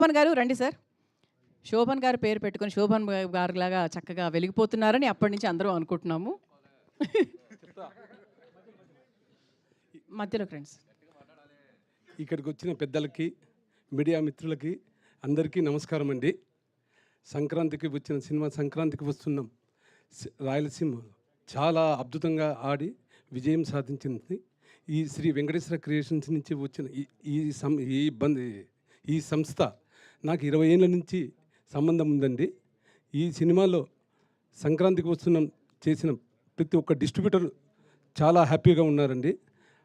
శోభన్ గారు రండి సార్. శోభన్ గారు పేరు పెట్టుకొని శోభన్ గారిలాగా చక్కగా వెలిగిపోతున్నారని అప్పటి నుంచి అందరం అనుకుంటున్నాము. మధ్యలో ఫ్రెండ్స్. ఇక్కడికి వచ్చిన పెద్దలకి, మీడియా మిత్రులకి అందరికీ నమస్కారం అండి. సంక్రాంతికి వచ్చిన సినిమా సంక్రాంతికి వస్తున్నాం. రాయలసీమ చాలా అద్భుతంగా ఆడి విజయం సాధించింది. ఈ శ్రీ వెంకటేశ్వర క్రియేషన్స్ నుంచి వచ్చిన ఈ సంస్థ నాకు 20 ఏళ్ళ నుంచి సంబంధం ఉందండి. ఈ సినిమాలో సంక్రాంతికి వస్తున్నాం చేసిన ప్రతి ఒక్క డిస్ట్రిబ్యూటర్ చాలా హ్యాపీగా ఉన్నారండి.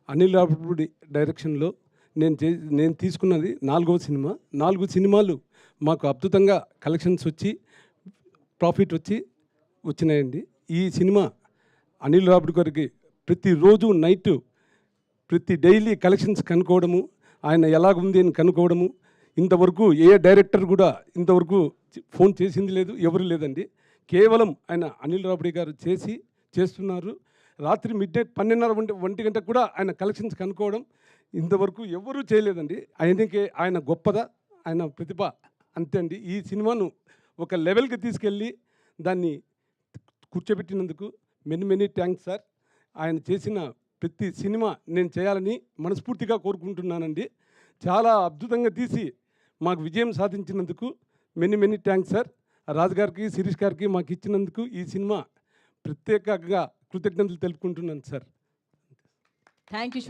అనిల్ రావిపూడి డైరెక్షన్లో నేను తీసుకున్నది 4వ సినిమా. 4 సినిమాలు మాకు అద్భుతంగా కలెక్షన్స్ వచ్చి ప్రాఫిట్ వచ్చినాయండి. ఈ సినిమా అనిల్ రావిపూడి గారికి ప్రతిరోజు నైట్ డైలీ కలెక్షన్స్ కనుక్కోవడము, ఆయన ఎలాగుంది అని కనుక్కోవడము, ఇంతవరకు ఏ డైరెక్టర్ కూడా ఇంతవరకు ఫోన్ చేసింది లేదు, ఎవరు లేదండి. కేవలం ఆయన అనిల్ రావిపూడి గారు చేస్తున్నారు. రాత్రి మిడ్నైట్ 12:30 గంటకు కూడా ఆయన కలెక్షన్స్ కనుక్కోవడం ఇంతవరకు ఎవరూ చేయలేదండి. ఆయన గొప్పదా, ఆయన ప్రతిభ అంతే అండి. ఈ సినిమాను ఒక లెవెల్కి తీసుకెళ్ళి దాన్ని కూర్చోబెట్టినందుకు మెనీ థ్యాంక్స్ సార్. ఆయన చేసిన ప్రతి సినిమా నేను చేయాలని మనస్ఫూర్తిగా కోరుకుంటున్నానండి. చాలా అద్భుతంగా తీసి మాకు విజయం సాధించినందుకు మెనీ థ్యాంక్స్ సార్. రాజుగారికి, శిరీష్ గారికి మాకు ఇచ్చినందుకు ఈ సినిమా ప్రత్యేకంగా కృతజ్ఞతలు తెలుపుకుంటున్నాను సార్. Thank you.